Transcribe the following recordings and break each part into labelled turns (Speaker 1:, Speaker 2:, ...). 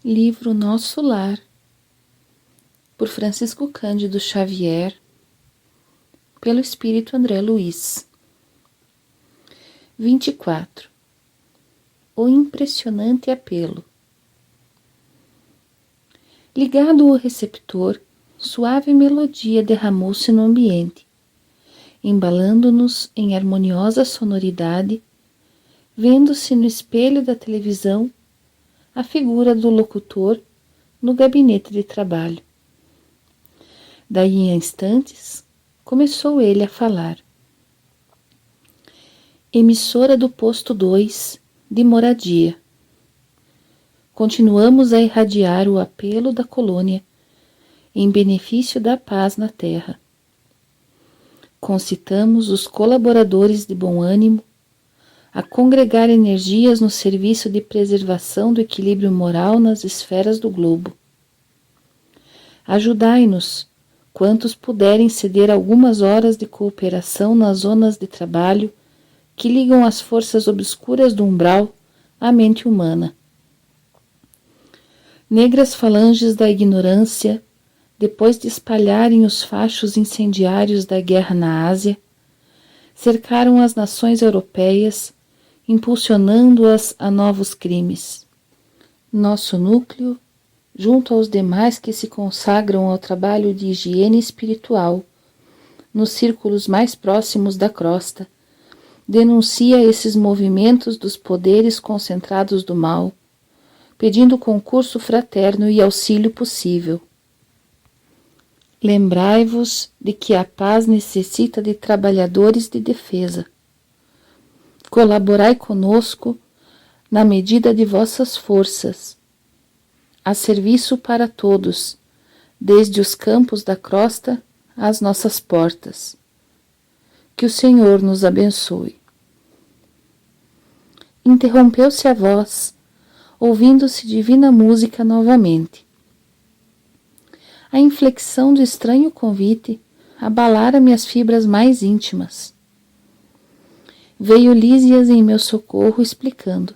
Speaker 1: Livro Nosso Lar, por Francisco Cândido Xavier, pelo Espírito André Luiz. 24. O impressionante apelo. Ligado ao receptor, suave melodia derramou-se no ambiente, embalando-nos em harmoniosa sonoridade, vendo-se no espelho da televisão a figura do locutor no gabinete de trabalho. Daí a instantes, começou ele a falar. Emissora do posto 2, de Moradia. Continuamos a irradiar o apelo da colônia em benefício da paz na terra. Concitamos os colaboradores de bom ânimo a congregar energias no serviço de preservação do equilíbrio moral nas esferas do globo. Ajudai-nos, quantos puderem ceder algumas horas de cooperação nas zonas de trabalho que ligam as forças obscuras do umbral à mente humana. Negras falanges da ignorância, depois de espalharem os fachos incendiários da guerra na Ásia, cercaram as nações europeias, impulsionando-as a novos crimes. Nosso núcleo, junto aos demais que se consagram ao trabalho de higiene espiritual, nos círculos mais próximos da crosta, denuncia esses movimentos dos poderes concentrados do mal, pedindo concurso fraterno e auxílio possível. Lembrai-vos de que a paz necessita de trabalhadores de defesa. Colaborai conosco na medida de vossas forças, a serviço para todos, desde os campos da crosta às nossas portas. Que o Senhor nos abençoe. Interrompeu-se a voz, ouvindo-se divina música novamente. A inflexão do estranho convite abalara-me as fibras mais íntimas. Veio Lísias em meu socorro explicando.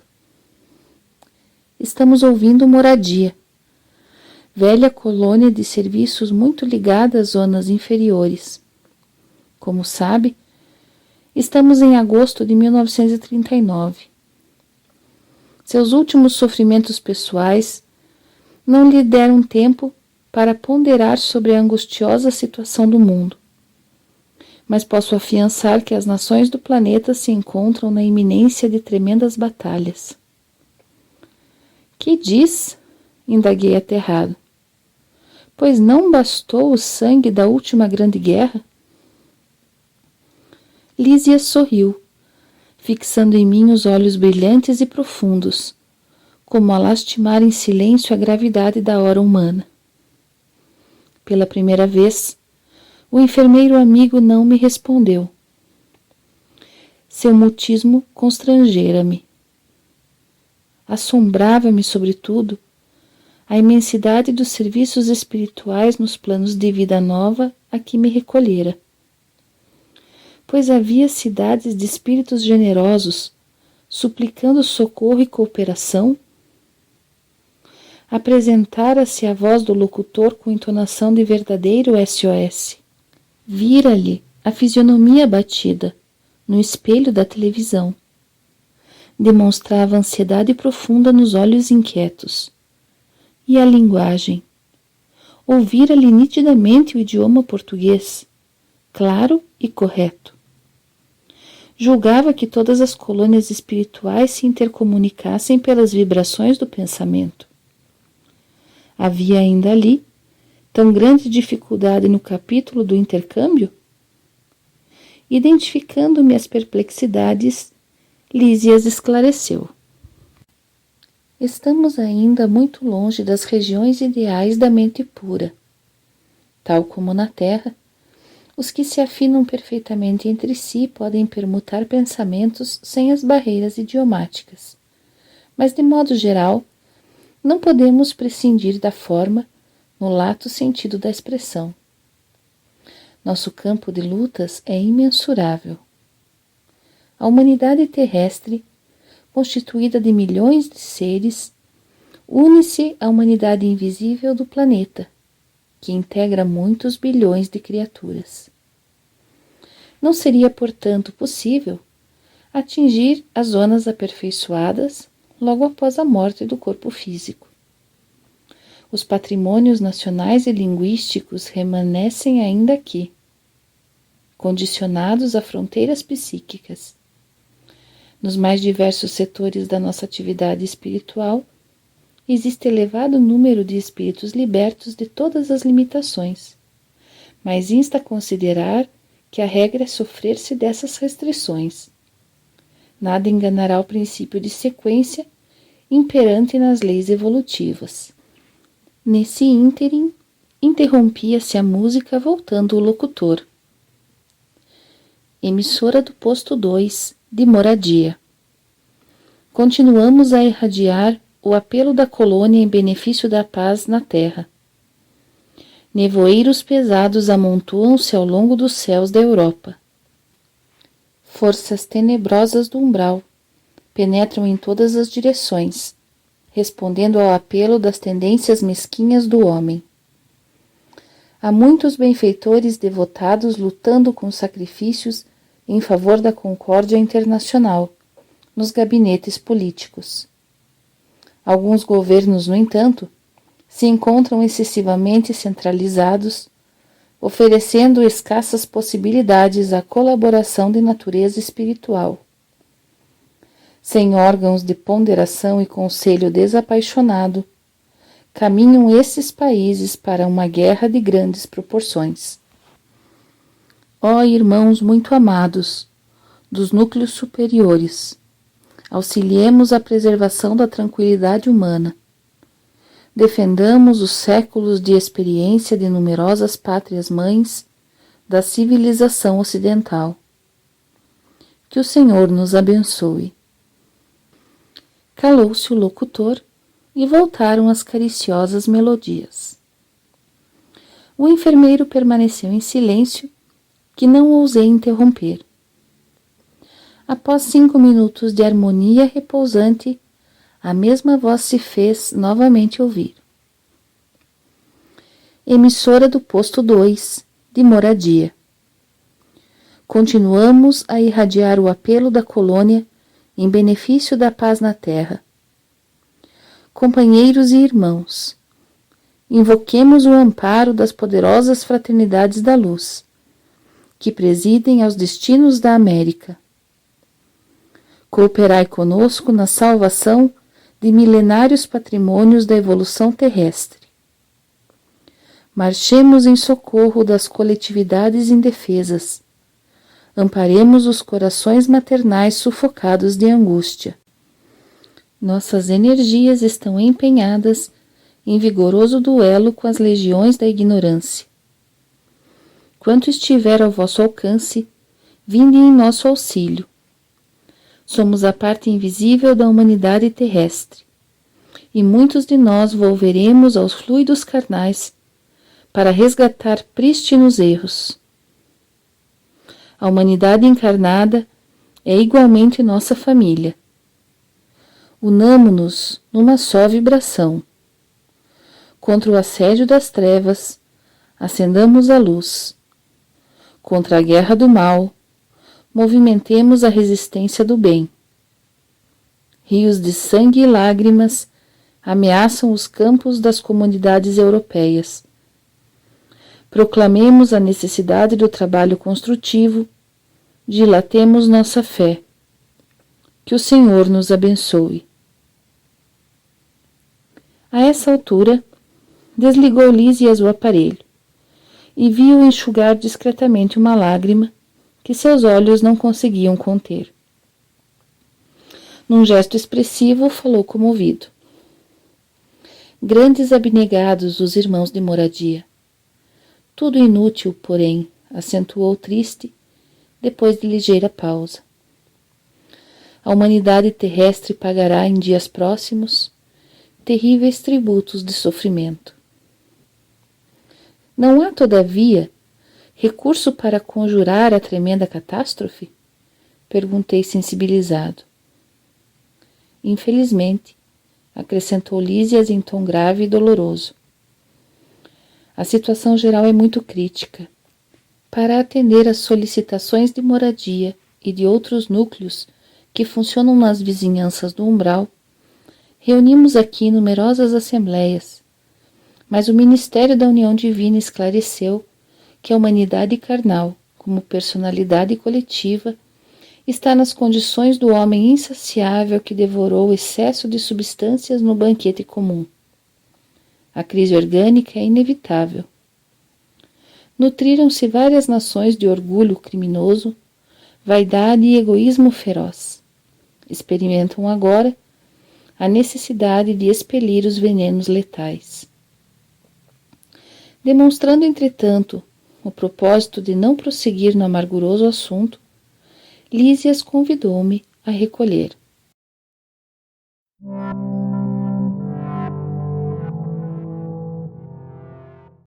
Speaker 1: Estamos ouvindo Moradia, velha colônia de serviços muito ligada às zonas inferiores. Como sabe, estamos em agosto de 1939. Seus últimos sofrimentos pessoais não lhe deram tempo para ponderar sobre a angustiosa situação do mundo. Mas posso afiançar que as nações do planeta se encontram na iminência de tremendas batalhas. Que diz? Indaguei aterrado. Pois não bastou o sangue da última grande guerra? Lísias sorriu, fixando em mim os olhos brilhantes e profundos, como a lastimar em silêncio a gravidade da hora humana. Pela primeira vez, o enfermeiro amigo não me respondeu. Seu mutismo constrangera-me. Assombrava-me, sobretudo, a imensidade dos serviços espirituais nos planos de vida nova a que me recolhera. Pois havia cidades de espíritos generosos, suplicando socorro e cooperação. Apresentara-se a voz do locutor com entonação de verdadeiro SOS. Vira-lhe a fisionomia abatida, no espelho da televisão. Demonstrava ansiedade profunda nos olhos inquietos. E a linguagem? Ouvira-lhe nitidamente o idioma português, claro e correto. Julgava que todas as colônias espirituais se intercomunicassem pelas vibrações do pensamento. Havia ainda ali tão grande dificuldade no capítulo do intercâmbio? Identificando-me as perplexidades, Lísias esclareceu. Estamos ainda muito longe das regiões ideais da mente pura. Tal como na Terra, os que se afinam perfeitamente entre si podem permutar pensamentos sem as barreiras idiomáticas. Mas, de modo geral, não podemos prescindir da forma no lato sentido da expressão. Nosso campo de lutas é imensurável. A humanidade terrestre, constituída de milhões de seres, une-se à humanidade invisível do planeta, que integra muitos bilhões de criaturas. Não seria, portanto, possível atingir as zonas aperfeiçoadas logo após a morte do corpo físico. Os patrimônios nacionais e linguísticos remanescem ainda aqui, condicionados a fronteiras psíquicas. Nos mais diversos setores da nossa atividade espiritual, existe elevado número de espíritos libertos de todas as limitações, mas insta a considerar que a regra é sofrer-se dessas restrições. Nada enganará o princípio de sequência imperante nas leis evolutivas. Nesse ínterim, interrompia-se a música voltando o locutor. Emissora do posto 2, de Moradia. Continuamos a irradiar o apelo da colônia em benefício da paz na terra. Nevoeiros pesados amontoam-se ao longo dos céus da Europa. Forças tenebrosas do umbral penetram em todas as direções, respondendo ao apelo das tendências mesquinhas do homem. Há muitos benfeitores devotados lutando com sacrifícios em favor da concórdia internacional nos gabinetes políticos. Alguns governos, no entanto, se encontram excessivamente centralizados, oferecendo escassas possibilidades à colaboração de natureza espiritual. Sem órgãos de ponderação e conselho desapaixonado, caminham esses países para uma guerra de grandes proporções. Ó irmãos muito amados, dos núcleos superiores, auxiliemos a preservação da tranquilidade humana. Defendamos os séculos de experiência de numerosas pátrias-mães da civilização ocidental. Que o Senhor nos abençoe. Calou-se o locutor e voltaram as cariciosas melodias. O enfermeiro permaneceu em silêncio, que não ousei interromper. Após 5 minutos de harmonia repousante, a mesma voz se fez novamente ouvir. Emissora do posto 2, de Moradia. Continuamos a irradiar o apelo da colônia em benefício da paz na terra. Companheiros e irmãos, invoquemos o amparo das poderosas fraternidades da luz, que presidem aos destinos da América. Cooperai conosco na salvação de milenários patrimônios da evolução terrestre. Marchemos em socorro das coletividades indefesas. Amparemos os corações maternais sufocados de angústia. Nossas energias estão empenhadas em vigoroso duelo com as legiões da ignorância. Quanto estiver ao vosso alcance, vinde em nosso auxílio. Somos a parte invisível da humanidade terrestre, e muitos de nós volveremos aos fluidos carnais para resgatar prístinos erros. A humanidade encarnada é igualmente nossa família. Unamo-nos numa só vibração. Contra o assédio das trevas, acendamos a luz. Contra a guerra do mal, movimentemos a resistência do bem. Rios de sangue e lágrimas ameaçam os campos das comunidades europeias. Proclamemos a necessidade do trabalho construtivo, dilatemos nossa fé. Que o Senhor nos abençoe. A essa altura, desligou Lísias o aparelho e viu enxugar discretamente uma lágrima que seus olhos não conseguiam conter. Num gesto expressivo, falou comovido. Grandes abnegados os irmãos de Moradia. Tudo inútil, porém, acentuou triste, depois de ligeira pausa. A humanidade terrestre pagará em dias próximos terríveis tributos de sofrimento. Não há, todavia, recurso para conjurar a tremenda catástrofe? Perguntei sensibilizado. Infelizmente, acrescentou Lísias em tom grave e doloroso. A situação geral é muito crítica. Para atender às solicitações de moradia e de outros núcleos que funcionam nas vizinhanças do umbral, reunimos aqui numerosas assembleias, mas o Ministério da União Divina esclareceu que a humanidade carnal, como personalidade coletiva, está nas condições do homem insaciável que devorou o excesso de substâncias no banquete comum. A crise orgânica é inevitável. Nutriram-se várias nações de orgulho criminoso, vaidade e egoísmo feroz. Experimentam agora a necessidade de expelir os venenos letais. Demonstrando, entretanto, o propósito de não prosseguir no amarguroso assunto, Lísias convidou-me a recolher.